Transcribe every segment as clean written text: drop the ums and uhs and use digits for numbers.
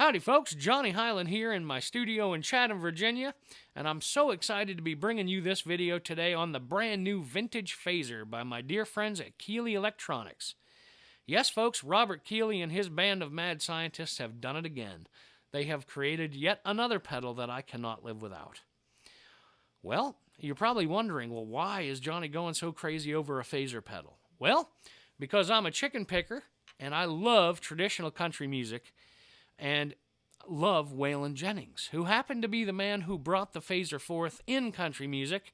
Howdy folks, Johnny Hiland here in my studio in Chatham, Virginia, and I'm so excited to be bringing you this video today on the brand new Vintage Phaser by my dear friends at Keeley Electronics. Yes folks, Robert Keeley and his band of mad scientists have done it again. They have created yet another pedal that I cannot live without. Well, you're probably wondering, well, why is Johnny going so crazy over a phaser pedal? Well, because I'm a chicken picker, and I love traditional country music, and love Waylon Jennings, who happened to be the man who brought the phaser forth in country music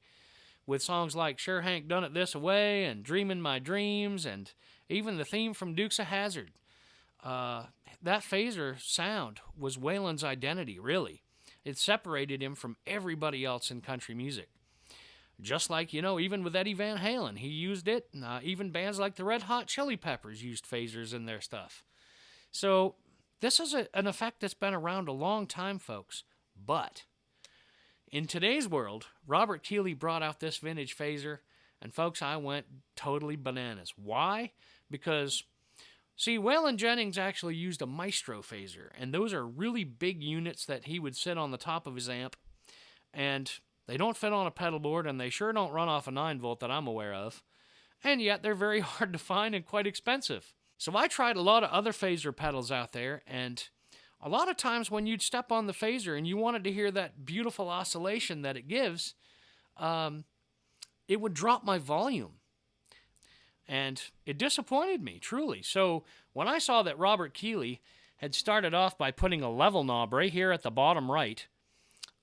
with songs like Sure Hank Done It This Away and Dreamin' My Dreams and even the theme from Dukes of Hazzard. That phaser sound was Waylon's identity, really. It separated him from everybody else in country music. Just like, even with Eddie Van Halen, he used it. Even bands like the Red Hot Chili Peppers used phasers in their stuff. So this is an effect that's been around a long time, folks. But in today's world, Robert Keeley brought out this vintage phaser, and folks, I went totally bananas. Why? Because, see, Waylon Jennings actually used a Maestro phaser, and those are really big units that he would sit on the top of his amp, and they don't fit on a pedal board, and they sure don't run off a 9-volt that I'm aware of, and yet they're very hard to find and quite expensive. So I tried a lot of other phaser pedals out there, and a lot of times when you'd step on the phaser and you wanted to hear that beautiful oscillation that it gives, it would drop my volume. And it disappointed me, truly. So when I saw that Robert Keeley had started off by putting a level knob right here at the bottom right,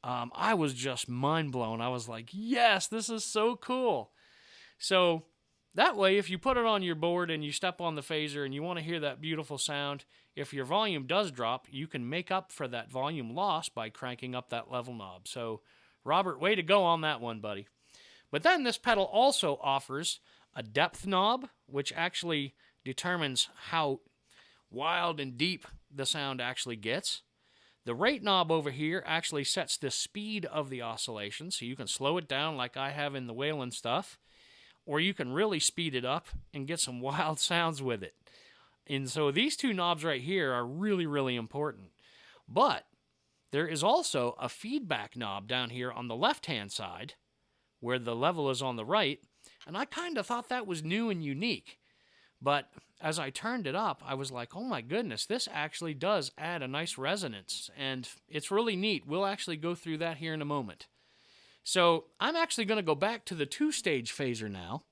I was just mind blown. I was like, yes, this is so cool. So that way, if you put it on your board and you step on the phaser and you want to hear that beautiful sound, if your volume does drop, you can make up for that volume loss by cranking up that level knob. So, Robert, way to go on that one, buddy. But then this pedal also offers a depth knob, which actually determines how wild and deep the sound actually gets. The rate knob over here actually sets the speed of the oscillation, so you can slow it down like I have in the Waylon stuff, or you can really speed it up and get some wild sounds with it. And so these two knobs right here are really, really important. But there is also a feedback knob down here on the left-hand side, where the level is on the right, and I kind of thought that was new and unique. But as I turned it up, I was like, oh my goodness, this actually does add a nice resonance, and it's really neat. We'll actually go through that here in a moment. So I'm actually going to go back to the two-stage phaser now.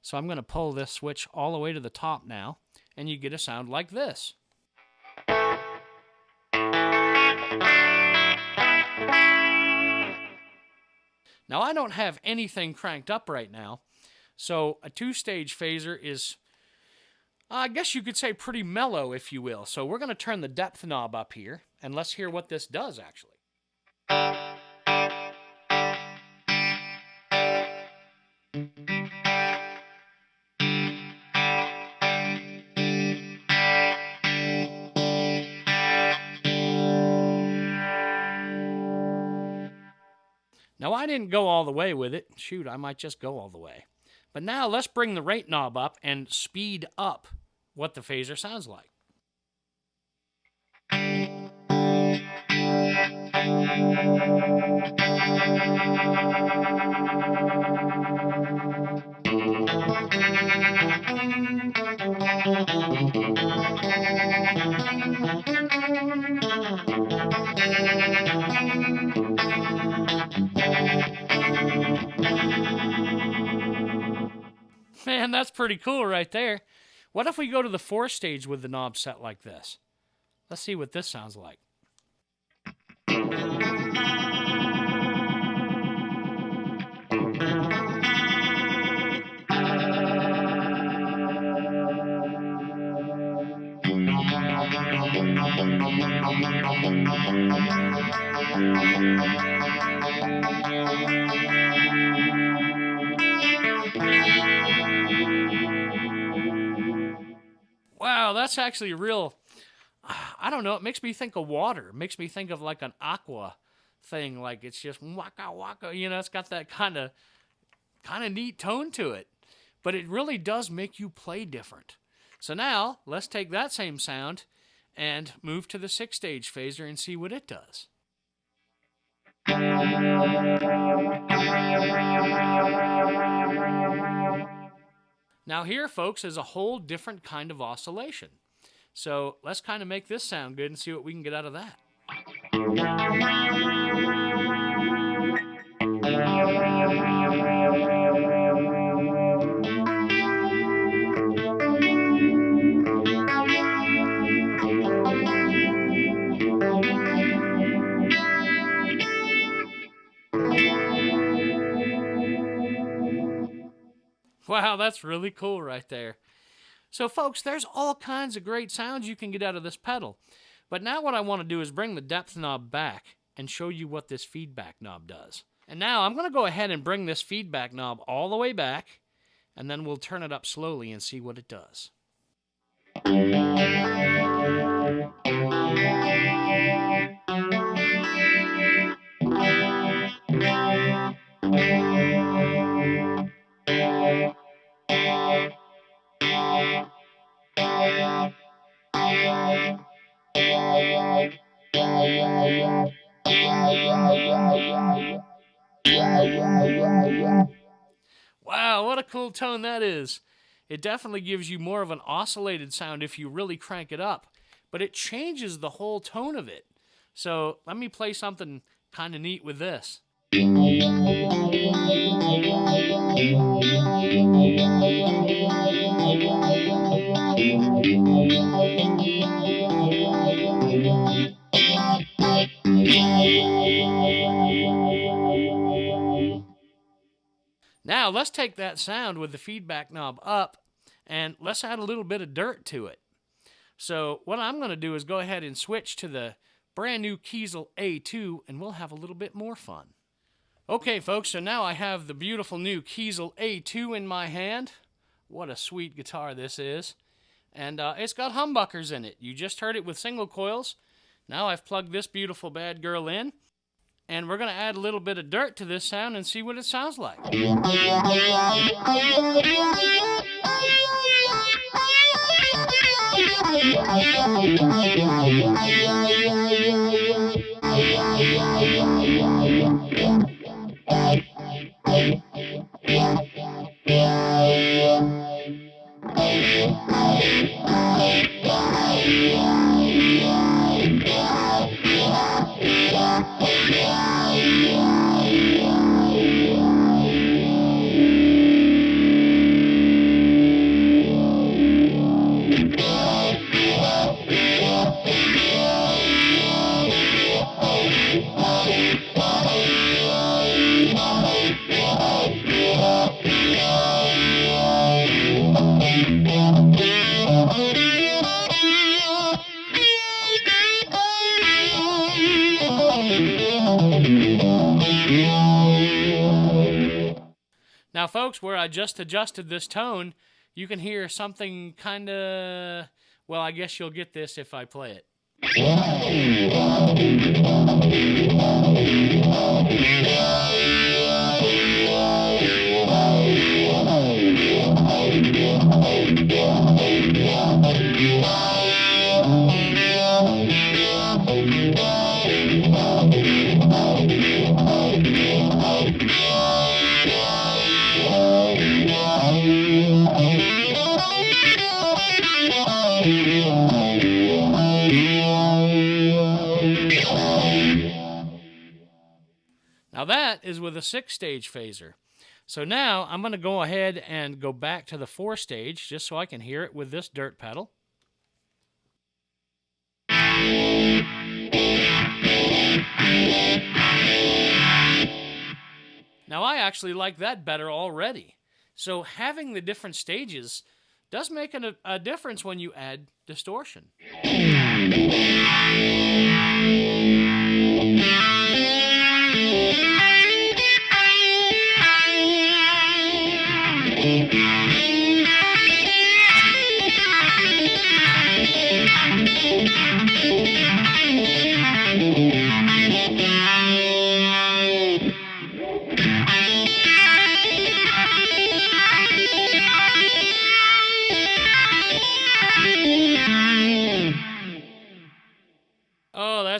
So I'm going to pull this switch all the way to the top now, and you get a sound like this. Now I don't have anything cranked up right now, so a two-stage phaser is, I guess you could say, pretty mellow, if you will. So we're going to turn the depth knob up here, and let's hear what this does, actually. Now, I didn't go all the way with it. Shoot, I might just go all the way. But now let's bring the rate knob up and speed up what the phaser sounds like. Man, that's pretty cool right there. What if we go to the 4-stage with the knob set like this? Let's see what this sounds like. Wow, that's actually real. I don't know, it makes me think of water. It makes me think of like an aqua thing, like it's just waka waka, it's got that kind of neat tone to it. But it really does make you play different. So now, let's take that same sound and move to the 6-stage phaser and see what it does. Now here, folks, is a whole different kind of oscillation. So let's kind of make this sound good and see what we can get out of that. Wow, that's really cool right there. So folks, there's all kinds of great sounds you can get out of this pedal. But now what I want to do is bring the depth knob back and show you what this feedback knob does. And now I'm going to go ahead and bring this feedback knob all the way back, and then we'll turn it up slowly and see what it does. Wow, what a cool tone that is. It definitely gives you more of an oscillated sound if you really crank it up, but it changes the whole tone of it. So let me play something kind of neat with this. Now let's take that sound with the feedback knob up and let's add a little bit of dirt to it. So what I'm going to do is go ahead and switch to the brand new Kiesel A2 and we'll have a little bit more fun. Okay folks, so now I have the beautiful new Kiesel A2 in my hand. What a sweet guitar this is. And it's got humbuckers in it. You just heard it with single coils. Now I've plugged this beautiful bad girl in. And we're going to add a little bit of dirt to this sound and see what it sounds like. Now folks, where I just adjusted this tone, you can hear something kinda, well, I guess you'll get this if I play it. Now that is with a 6-stage phaser. So now I'm going to go ahead and go back to the 4-stage just so I can hear it with this dirt pedal. Now I actually like that better already. So having the different stages does make a difference when you add distortion.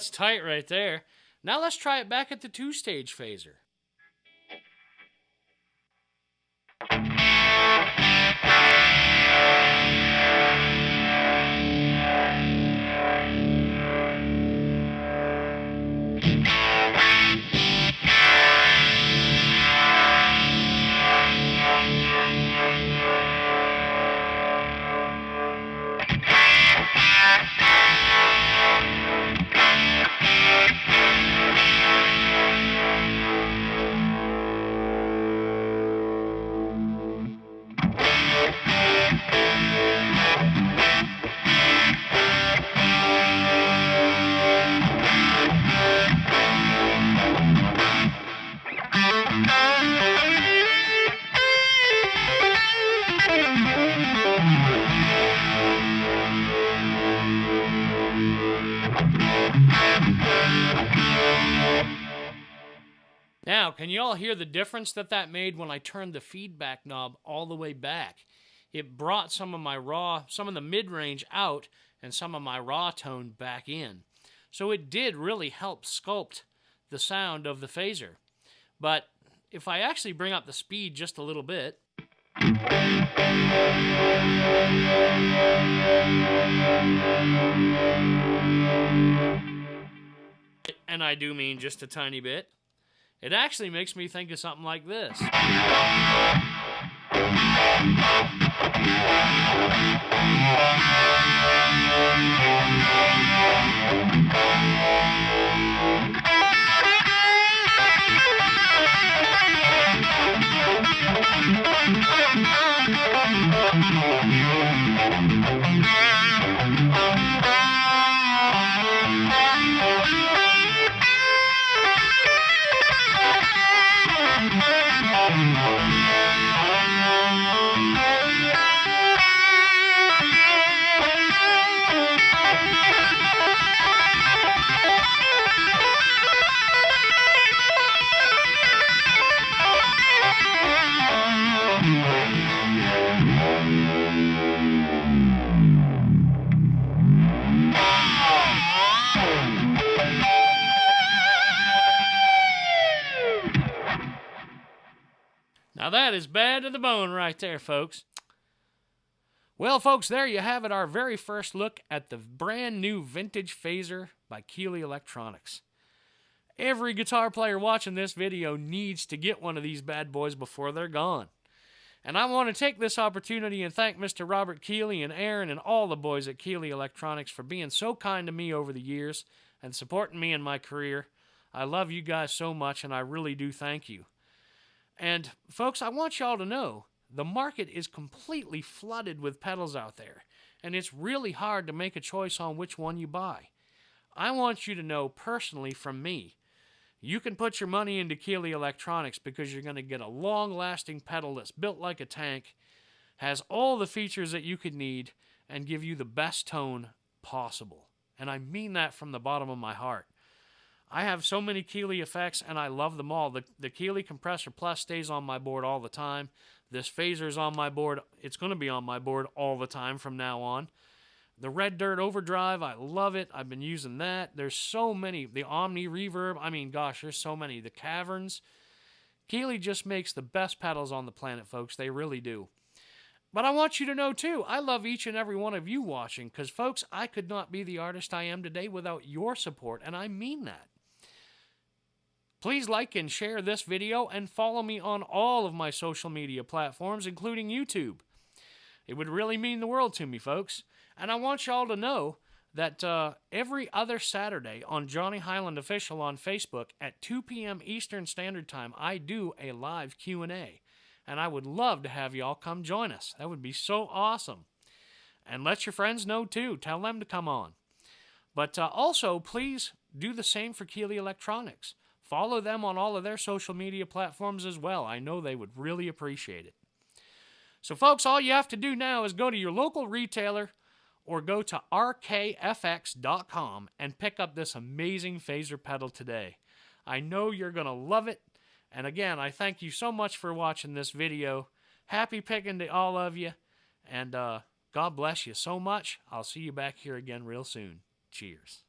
that's tight right there. Now let's try it back at the 2-stage phaser. Now, can you all hear the difference that made when I turned the feedback knob all the way back? It brought some of the mid-range out and some of my raw tone back in. So it did really help sculpt the sound of the phaser. But if I actually bring up the speed just a little bit, and I do mean just a tiny bit, it actually makes me think of something like this. Now that is bad to the bone right there, folks. Well, folks, there you have it, our very first look at the brand new vintage phaser by Keeley Electronics. Every guitar player watching this video needs to get one of these bad boys before they're gone. And I want to take this opportunity and thank Mr. Robert Keeley and Aaron and all the boys at Keeley Electronics for being so kind to me over the years and supporting me in my career. I love you guys so much, and I really do thank you. And, folks, I want y'all to know, the market is completely flooded with pedals out there, and it's really hard to make a choice on which one you buy. I want you to know personally from me, you can put your money into Keeley Electronics because you're going to get a long-lasting pedal that's built like a tank, has all the features that you could need, and give you the best tone possible. And I mean that from the bottom of my heart. I have so many Keeley effects, and I love them all. The Keeley Compressor Plus stays on my board all the time. This phaser's on my board. It's going to be on my board all the time from now on. The Red Dirt Overdrive, I love it. I've been using that. There's so many. The Omni Reverb, I mean, gosh, there's so many. The Caverns. Keeley just makes the best pedals on the planet, folks. They really do. But I want you to know, too, I love each and every one of you watching because, folks, I could not be the artist I am today without your support, and I mean that. Please like and share this video and follow me on all of my social media platforms, including YouTube. It would really mean the world to me, folks. And I want y'all to know that every other Saturday on Johnny Hiland Official on Facebook at 2 p.m. Eastern Standard Time, I do a live Q&A. And I would love to have y'all come join us. That would be so awesome. And let your friends know, too. Tell them to come on. But also, please do the same for Keeley Electronics. Follow them on all of their social media platforms as well. I know they would really appreciate it. So, folks, all you have to do now is go to your local retailer or go to rkfx.com and pick up this amazing phaser pedal today. I know you're going to love it. And again, I thank you so much for watching this video. Happy picking to all of you. And God bless you so much. I'll see you back here again real soon. Cheers.